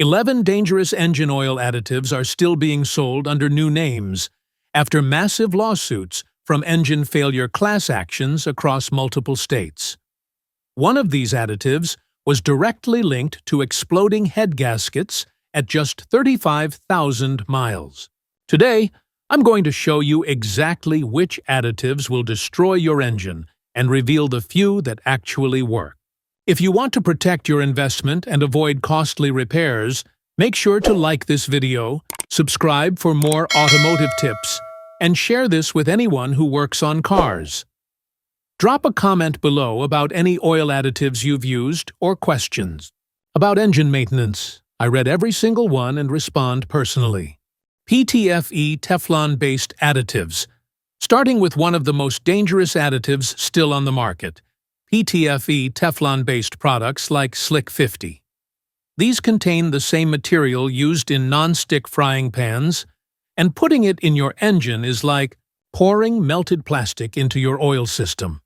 11 dangerous engine oil additives are still being sold under new names after massive lawsuits from engine failure class actions across multiple states. One of these additives was directly linked to exploding head gaskets at just 35,000 miles. Today, I'm going to show you exactly which additives will destroy your engine and reveal the few that actually work. If you want to protect your investment and avoid costly repairs, make sure to like this video, subscribe for more automotive tips, and share this with anyone who works on cars. Drop a comment below about any oil additives you've used or questions. About engine maintenance, I read every single one and respond personally. PTFE Teflon-based additives. Starting with one of the most dangerous additives still on the market, PTFE Teflon-based products like Slick 50. These contain the same material used in non-stick frying pans, and putting it in your engine is like pouring melted plastic into your oil system.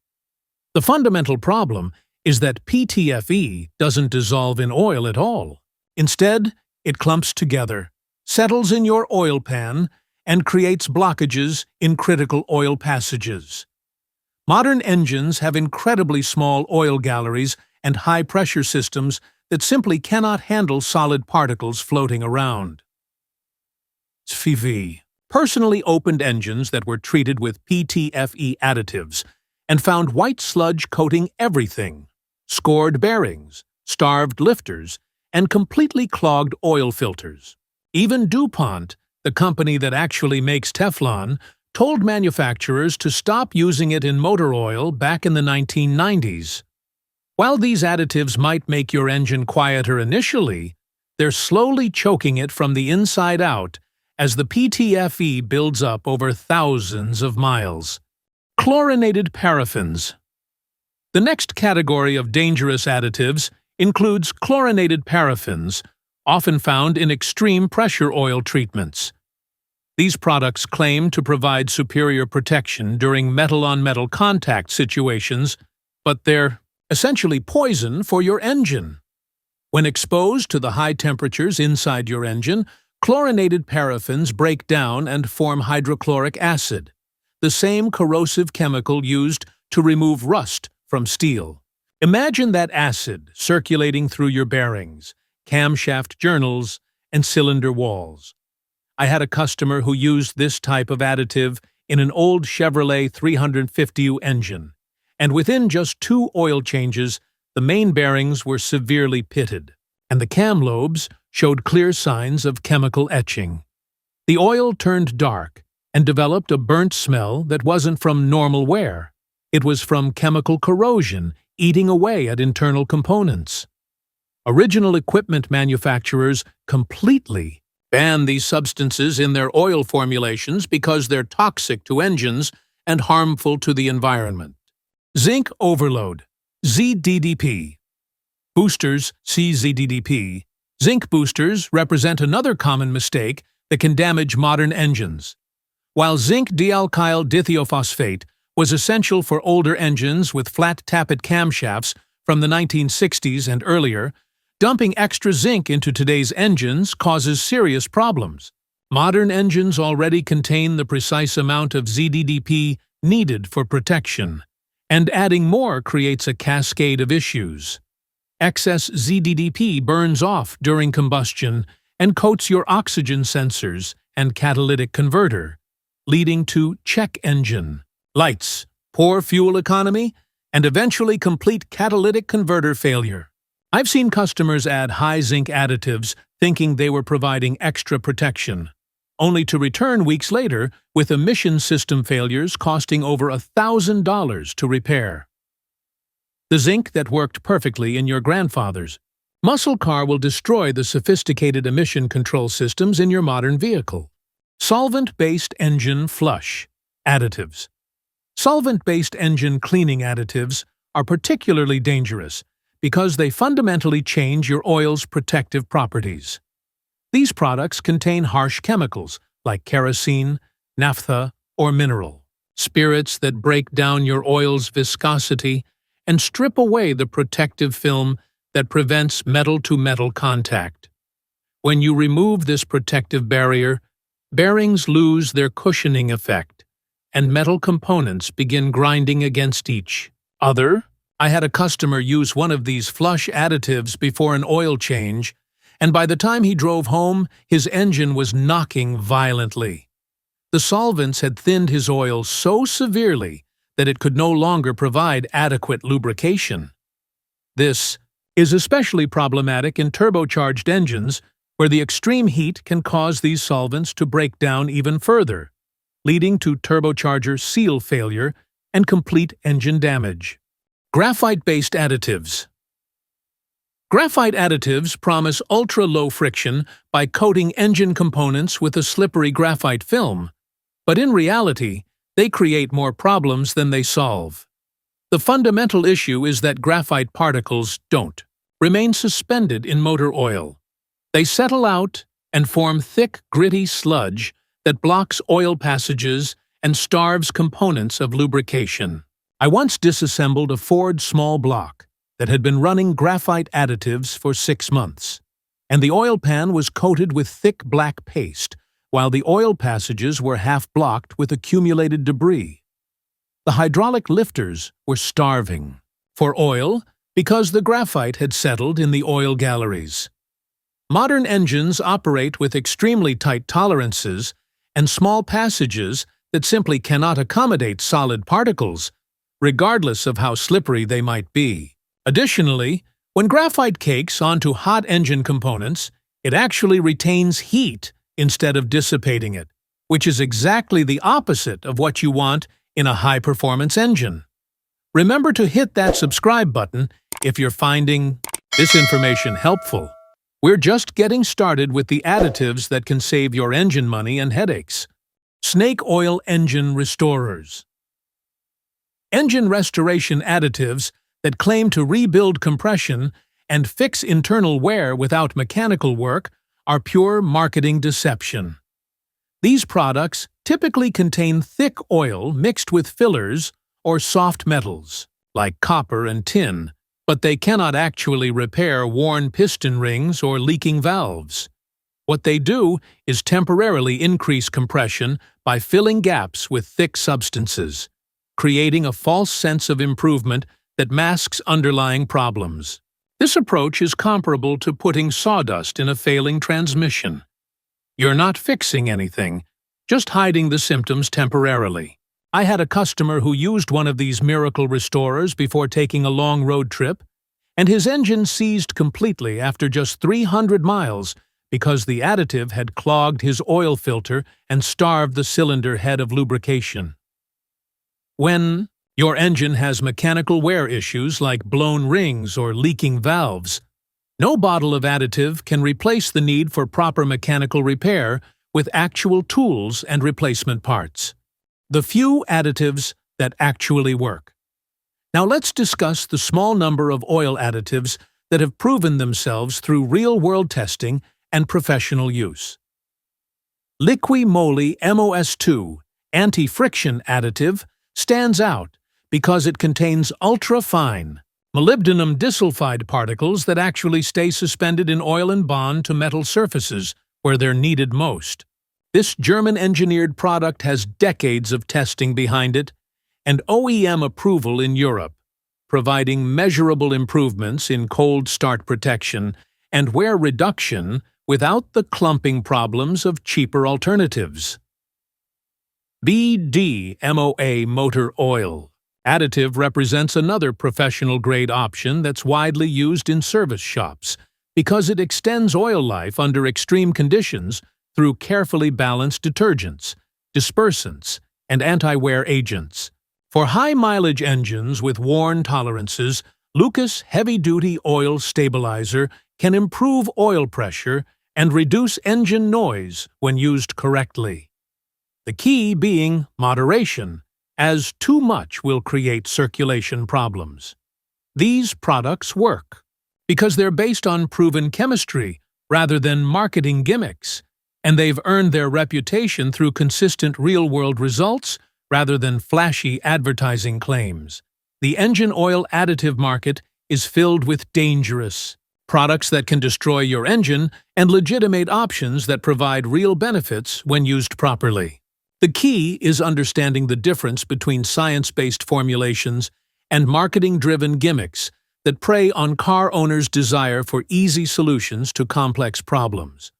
The fundamental problem is that PTFE doesn't dissolve in oil at all. Instead, it clumps together, settles in your oil pan, and creates blockages in critical oil passages. Modern engines have incredibly small oil galleries and high-pressure systems that simply cannot handle solid particles floating around. SFV. Personally opened engines that were treated with PTFE additives and found white sludge coating everything: scored bearings, starved lifters, and completely clogged oil filters. Even DuPont, the company that actually makes Teflon, told manufacturers to stop using it in motor oil back in the 1990s. While these additives might make your engine quieter initially, they're slowly choking it from the inside out as the PTFE builds up over thousands of miles. Chlorinated paraffins. The next category of dangerous additives includes chlorinated paraffins, often found in extreme pressure oil treatments. These products claim to provide superior protection during metal-on-metal contact situations, but they're essentially poison for your engine. When exposed to the high temperatures inside your engine, chlorinated paraffins break down and form hydrochloric acid, the same corrosive chemical used to remove rust from steel. Imagine that acid circulating through your bearings, camshaft journals, and cylinder walls. I had a customer who used this type of additive in an old Chevrolet 350U engine, and within just 2 oil changes, the main bearings were severely pitted, and the cam lobes showed clear signs of chemical etching. The oil turned dark and developed a burnt smell that wasn't from normal wear. It was from chemical corrosion eating away at internal components. Original equipment manufacturers completely ban these substances in their oil formulations because they're toxic to engines and harmful to the environment. Zinc overload, ZDDP. Boosters, CZDDP. Zinc boosters represent another common mistake that can damage modern engines. While zinc dialkyl dithiophosphate was essential for older engines with flat tappet camshafts from the 1960s and earlier, dumping extra zinc into today's engines causes serious problems. Modern engines already contain the precise amount of ZDDP needed for protection, and adding more creates a cascade of issues. Excess ZDDP burns off during combustion and coats your oxygen sensors and catalytic converter, leading to check engine lights, poor fuel economy, and eventually complete catalytic converter failure. I've seen customers add high zinc additives thinking they were providing extra protection, only to return weeks later with emission system failures costing over $1,000 to repair. The zinc that worked perfectly in your grandfather's muscle car will destroy the sophisticated emission control systems in your modern vehicle. Solvent-based engine flush additives. Solvent-based engine cleaning additives are particularly dangerous because they fundamentally change your oil's protective properties. These products contain harsh chemicals like kerosene, naphtha, or mineral, spirits that break down your oil's viscosity and strip away the protective film that prevents metal-to-metal contact. When you remove this protective barrier, bearings lose their cushioning effect, and metal components begin grinding against each other. I had a customer use one of these flush additives before an oil change, and by the time he drove home, his engine was knocking violently. The solvents had thinned his oil so severely that it could no longer provide adequate lubrication. This is especially problematic in turbocharged engines, where the extreme heat can cause these solvents to break down even further, leading to turbocharger seal failure and complete engine damage. Graphite-based additives. Graphite additives promise ultra-low friction by coating engine components with a slippery graphite film, but in reality, they create more problems than they solve. The fundamental issue is that graphite particles don't remain suspended in motor oil. They settle out and form thick, gritty sludge that blocks oil passages and starves components of lubrication. I once disassembled a Ford small block that had been running graphite additives for 6 months, and the oil pan was coated with thick black paste, while the oil passages were half blocked with accumulated debris. The hydraulic lifters were starving for oil because the graphite had settled in the oil galleries. Modern engines operate with extremely tight tolerances and small passages that simply cannot accommodate solid particles, regardless of how slippery they might be. Additionally, when graphite cakes onto hot engine components, it actually retains heat instead of dissipating it, which is exactly the opposite of what you want in a high-performance engine. Remember to hit that subscribe button if you're finding this information helpful. We're just getting started with the additives that can save your engine money and headaches. Snake oil engine restorers. Engine restoration additives that claim to rebuild compression and fix internal wear without mechanical work are pure marketing deception. These products typically contain thick oil mixed with fillers or soft metals, like copper and tin, but they cannot actually repair worn piston rings or leaking valves. What they do is temporarily increase compression by filling gaps with thick substances, creating a false sense of improvement that masks underlying problems. This approach is comparable to putting sawdust in a failing transmission. You're not fixing anything, just hiding the symptoms temporarily. I had a customer who used one of these miracle restorers before taking a long road trip, and his engine seized completely after just 300 miles because the additive had clogged his oil filter and starved the cylinder head of lubrication. When your engine has mechanical wear issues like blown rings or leaking valves, no bottle of additive can replace the need for proper mechanical repair with actual tools and replacement parts. The few additives that actually work. Now let's discuss the small number of oil additives that have proven themselves through real-world testing and professional use. Liqui Moly MOS2 anti-friction additive stands out because it contains ultra-fine molybdenum disulfide particles that actually stay suspended in oil and bond to metal surfaces where they're needed most. This German-engineered product has decades of testing behind it and OEM approval in Europe, providing measurable improvements in cold start protection and wear reduction without the clumping problems of cheaper alternatives. BDMOA motor oil additive represents another professional-grade option that's widely used in service shops because it extends oil life under extreme conditions through carefully balanced detergents, dispersants, and anti-wear agents. For high-mileage engines with worn tolerances, Lucas Heavy-Duty Oil Stabilizer can improve oil pressure and reduce engine noise when used correctly. The key being moderation, as too much will create circulation problems. These products work because they're based on proven chemistry rather than marketing gimmicks, and they've earned their reputation through consistent real-world results rather than flashy advertising claims. The engine oil additive market is filled with dangerous, products that can destroy your engine, and legitimate options that provide real benefits when used properly. The key is understanding the difference between science-based formulations and marketing-driven gimmicks that prey on car owners' desire for easy solutions to complex problems.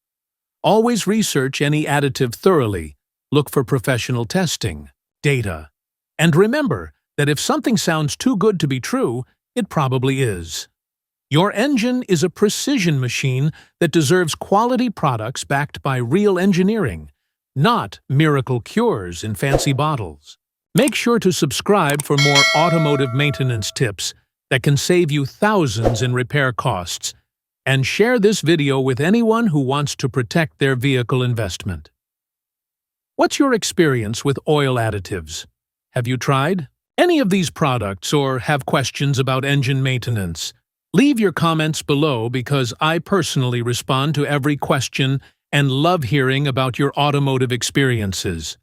Always research any additive thoroughly, look for professional testing, data, and remember that if something sounds too good to be true, it probably is. Your engine is a precision machine that deserves quality products backed by real engineering, not miracle cures in fancy bottles. Make sure to subscribe for more automotive maintenance tips that can save you thousands in repair costs, and share this video with anyone who wants to protect their vehicle investment. What's your experience with oil additives? Have you tried any of these products or have questions about engine maintenance? Leave your comments below because I personally respond to every question and love hearing about your automotive experiences.